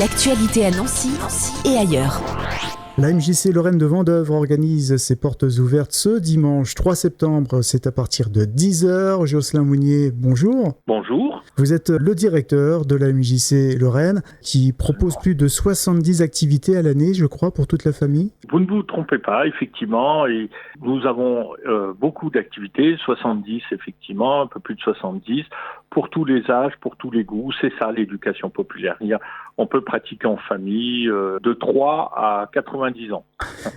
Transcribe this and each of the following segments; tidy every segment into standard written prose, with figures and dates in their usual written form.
L'actualité à Nancy et ailleurs. La MJC Lorraine de Vendeuvre organise ses portes ouvertes ce dimanche 3 septembre. C'est à partir de 10h. Jocelyn Mounier, bonjour. Bonjour. Vous êtes le directeur de la MJC Lorraine qui propose plus de 70 activités à l'année, je crois, pour toute la famille. Vous ne vous trompez pas, effectivement. Et nous avons beaucoup d'activités, 70 effectivement, un peu plus de 70, pour tous les âges, pour tous les goûts. C'est ça l'éducation populaire. On peut pratiquer en famille de 3 à 90 ans.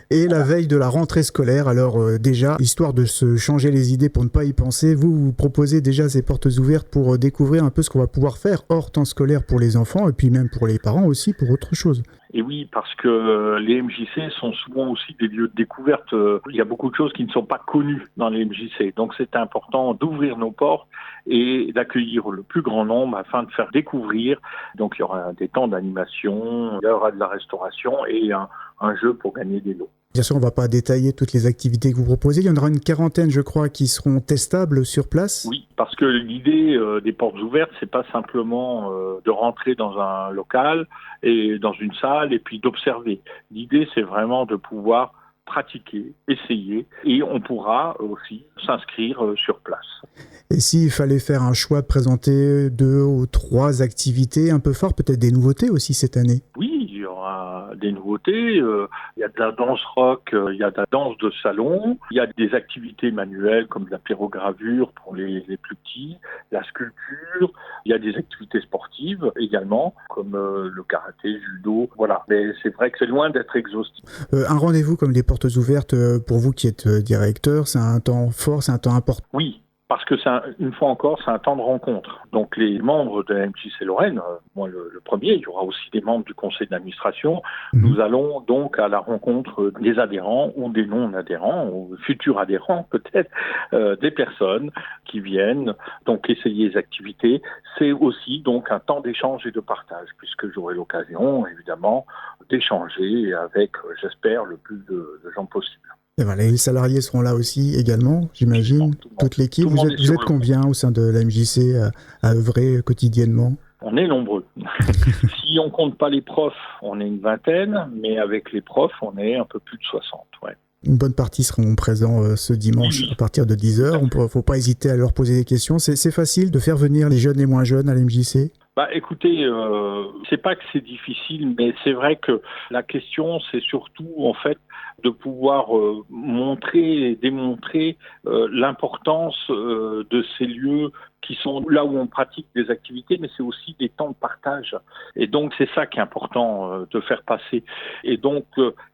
Et la veille de la rentrée scolaire, alors déjà, histoire de se changer les idées pour ne pas y penser, vous proposez déjà ces portes ouvertes pour découvrir un peu ce qu'on va pouvoir faire hors temps scolaire pour les enfants et puis même pour les parents aussi, pour autre chose. Et oui, parce que les MJC sont souvent aussi des lieux de découverte. Il y a beaucoup de choses qui ne sont pas connues dans les MJC. Donc c'est important d'ouvrir nos portes et d'accueillir le plus grand nombre afin de faire découvrir. Donc il y aura des temps d'animation, il y aura de la restauration et un jeu pour gagner des lots. Bien sûr, on ne va pas détailler toutes les activités que vous proposez. Il y en aura une quarantaine, je crois, qui seront testables sur place. Oui, parce que l'idée des portes ouvertes, c'est pas simplement de rentrer dans un local et dans une salle et puis d'observer. L'idée, c'est vraiment de pouvoir pratiquer, essayer, et on pourra aussi s'inscrire sur place. Et s'il fallait faire un choix de présenter 2 ou 3 activités un peu fortes, peut-être des nouveautés aussi cette année? Oui, il y aura des nouveautés. Il y a de la danse rock, il y a de la danse de salon, il y a des activités manuelles comme de la pyrogravure pour les plus petits, la sculpture, il y a des activités sportives également comme le karaté, judo, voilà. Mais c'est vrai que c'est loin d'être exhaustif. Un rendez-vous comme les portes ouvertes, pour vous qui êtes directeur, c'est un temps fort, c'est un temps important? Oui. Parce que une fois encore, c'est un temps de rencontre. Donc les membres de la MJC Lorraine, moi le premier, il y aura aussi des membres du conseil d'administration. Nous allons donc à la rencontre des adhérents ou des non-adhérents, ou futurs adhérents peut-être, des personnes qui viennent donc essayer les activités. C'est aussi donc un temps d'échange et de partage, puisque j'aurai l'occasion évidemment d'échanger avec, j'espère, le plus de gens possible. Et voilà, les salariés seront là aussi également, j'imagine, toute l'équipe. Vous êtes combien au sein de la MJC à œuvrer quotidiennement? On est nombreux. Si on compte pas les profs, on est une vingtaine, mais avec les profs, on est un peu plus de 60. Ouais. Une bonne partie seront présents ce dimanche à partir de 10h. Il ne faut pas hésiter à leur poser des questions. C'est facile de faire venir les jeunes et moins jeunes à la MJC? Écoutez, c'est pas que c'est difficile, mais c'est vrai que la question, c'est surtout en fait de pouvoir montrer et démontrer l'importance de ces lieux qui sont là où on pratique des activités, mais c'est aussi des temps de partage. Et donc, c'est ça qui est important de faire passer. Et donc,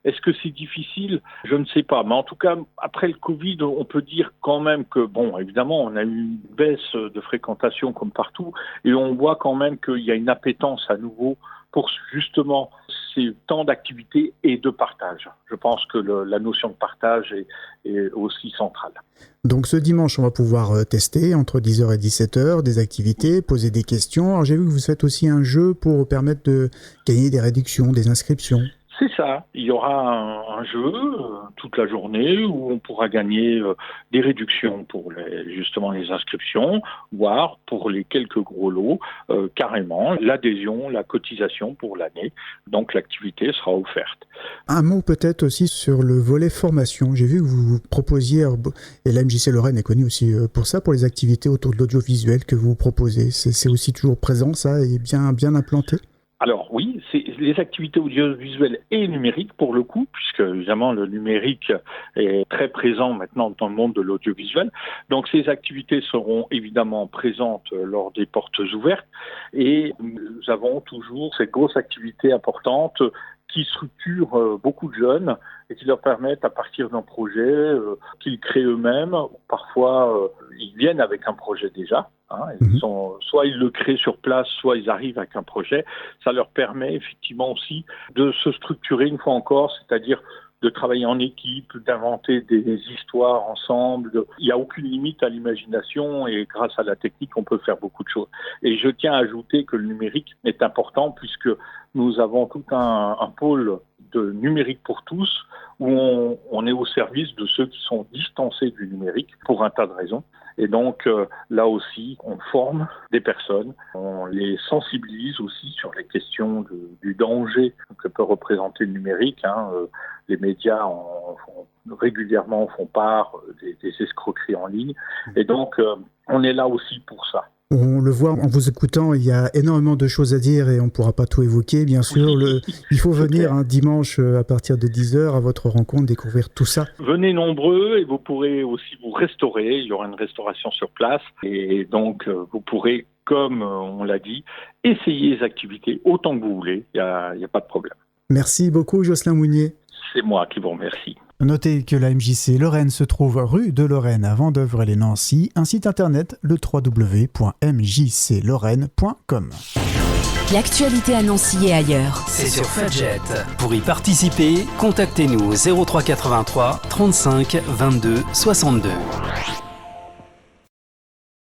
est-ce que c'est difficile? Je ne sais pas. Mais en tout cas, après le Covid, on peut dire quand même que, bon, évidemment, on a eu une baisse de fréquentation comme partout, et on voit quand même qu'il y a une appétence à nouveau pour justement ces temps d'activité et de partage. Je pense que la notion de partage est aussi centrale. Donc ce dimanche, on va pouvoir tester entre 10h et 17h des activités, poser des questions. Alors j'ai vu que vous faites aussi un jeu pour permettre de gagner des réductions, des inscriptions. C'est ça. Il y aura un jeu toute la journée où on pourra gagner des réductions pour justement les inscriptions, voire pour les quelques gros lots, carrément l'adhésion, la cotisation pour l'année. Donc l'activité sera offerte. Un mot peut-être aussi sur le volet formation. J'ai vu que vous proposiez, et la MJC Lorraine est connue aussi pour ça, pour les activités autour de l'audiovisuel que vous proposez. C'est aussi toujours présent ça et bien implanté? Alors oui, c'est les activités audiovisuelles et numériques pour le coup, puisque évidemment le numérique est très présent maintenant dans le monde de l'audiovisuel. Donc ces activités seront évidemment présentes lors des portes ouvertes et nous avons toujours cette grosse activité importante qui structure beaucoup de jeunes et qui leur permettent à partir d'un projet qu'ils créent eux-mêmes. Parfois, ils viennent avec un projet déjà. Soit ils le créent sur place, soit ils arrivent avec un projet. Ça leur permet effectivement aussi de se structurer une fois encore, c'est-à-dire de travailler en équipe, d'inventer des histoires ensemble. Il n'y a aucune limite à l'imagination et grâce à la technique, on peut faire beaucoup de choses. Et je tiens à ajouter que le numérique est important puisque nous avons tout un pôle de numérique pour tous, où on est au service de ceux qui sont distancés du numérique pour un tas de raisons. Et donc là aussi, on forme des personnes, on les sensibilise aussi sur les questions du danger que peut représenter le numérique. Les médias régulièrement font part des escroqueries en ligne. Et donc, on est là aussi pour ça. On le voit en vous écoutant, il y a énormément de choses à dire et on ne pourra pas tout évoquer, bien sûr. Il faut venir un dimanche à partir de 10h à votre rencontre, découvrir tout ça. Venez nombreux et vous pourrez aussi vous restaurer. Il y aura une restauration sur place. Et donc, vous pourrez, comme on l'a dit, essayer les activités autant que vous voulez. Il n'y a pas de problème. Merci beaucoup, Jocelyn Mounier. C'est moi qui vous remercie. Notez que la MJC Lorraine se trouve rue de Lorraine à Vendeuvre-les-Nancy, un site internet, le www.mjclorraine.com. L'actualité à Nancy et ailleurs. C'est sur Fudget. Pour y participer, contactez-nous au 03 83 35 22 62.